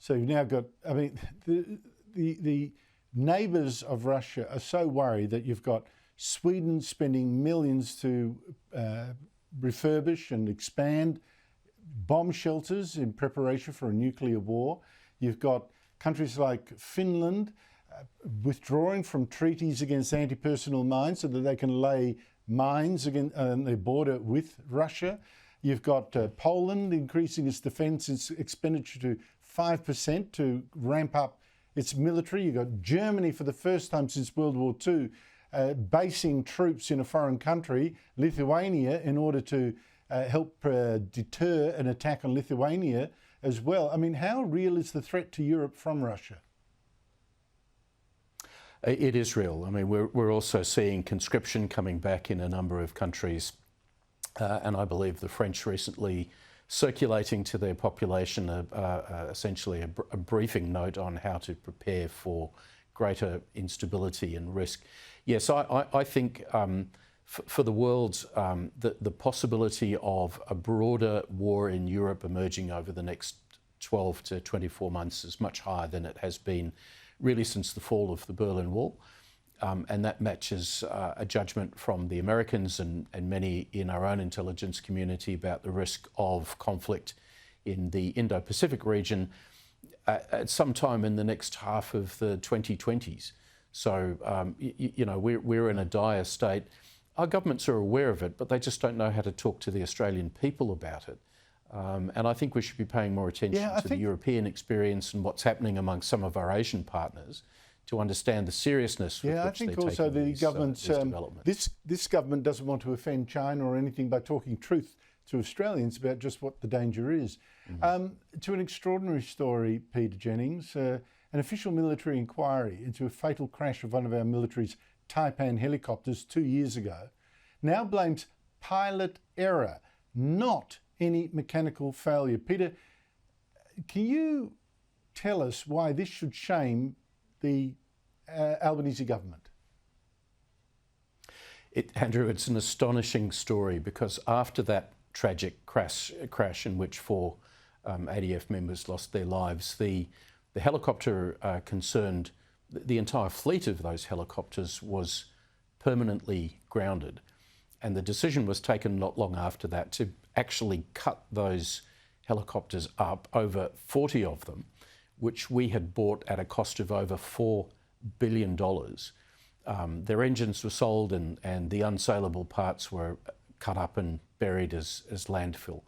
So you've now got, I mean, the neighbours of Russia are so worried that you've got Sweden spending millions to refurbish and expand bomb shelters in preparation for a nuclear war. You've got countries like Finland withdrawing from treaties against anti-personnel mines so that they can lay mines on their border with Russia. You've got Poland increasing its defence expenditure to 5% to ramp up its military. You've got Germany, for the first time since World War II, basing troops in a foreign country, Lithuania, in order to help deter an attack on Lithuania as well. I mean, how real is the threat to Europe from Russia? It is real. I mean, we're also seeing conscription coming back in a number of countries. And I believe the French recently circulating to their population essentially a briefing note on how to prepare for greater instability and risk. Yes, I think for the world, the possibility of a broader war in Europe emerging over the next 12 to 24 months is much higher than it has been really since the fall of the Berlin Wall. And that matches a judgment from the Americans and many in our own intelligence community about the risk of conflict in the Indo-Pacific region at some time in the next half of the 2020s. So, you know, we're in a dire state. Our governments are aware of it, but they just don't know how to talk to the Australian people about it. And I think we should be paying more attention to the European experience and what's happening among some of our Asian partners to understand the seriousness with which they're taking these developments. This government doesn't want to offend China or anything by talking truth to Australians about just what the danger is. To an extraordinary story, Peter Jennings, an official military inquiry into a fatal crash of one of our military's Taipan helicopters 2 years ago now blames pilot error, not any mechanical failure. Peter, can you tell us why this should shame the Albanese government? Andrew, it's an astonishing story because after that tragic crash in which 4 ADF members lost their lives, the helicopter concerned, the entire fleet of those helicopters was permanently grounded. And the decision was taken not long after that to actually cut those helicopters up, over 40 of them, which we had bought at a cost of over $4 billion. Their engines were sold and the unsaleable parts were cut up and buried as landfill.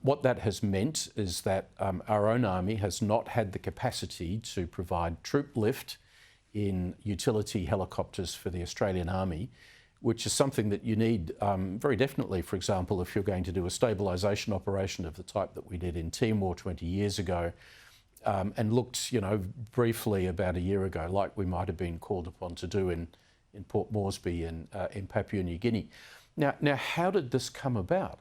What that has meant is that our own army has not had the capacity to provide troop lift in utility helicopters for the Australian Army, which is something that you need very definitely, for example, if you're going to do a stabilisation operation of the type that we did in Timor 20 years ago, and looked, you know, briefly about a year ago, like we might have been called upon to do in Port Moresby in Papua New Guinea. Now, how did this come about?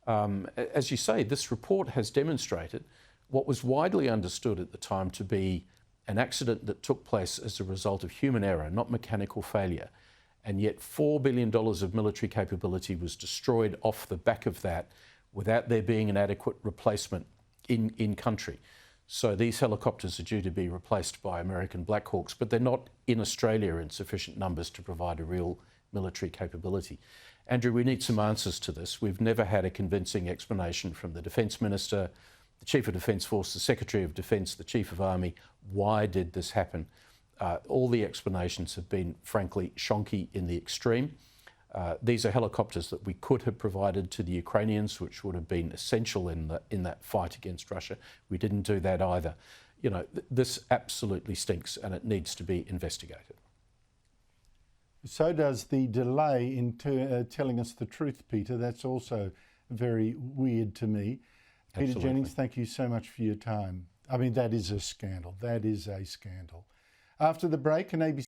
As you say, this report has demonstrated what was widely understood at the time to be an accident that took place as a result of human error, not mechanical failure. And yet $4 billion of military capability was destroyed off the back of that without there being an adequate replacement in country. So these helicopters are due to be replaced by American Black Hawks, but they're not in Australia in sufficient numbers to provide a real military capability. Andrew, we need some answers to this. We've never had a convincing explanation from the Defence Minister, the Chief of Defence Force, the Secretary of Defence, the Chief of Army. Why did this happen? All the explanations have been, frankly, shonky in the extreme. These are helicopters that we could have provided to the Ukrainians, which would have been essential in that fight against Russia. We didn't do that either. You know, this absolutely stinks and it needs to be investigated. So does the delay in telling us the truth, Peter. That's also very weird to me. Absolutely. Peter Jennings, thank you so much for your time. I mean, that is a scandal. That is a scandal. After the break, an ABC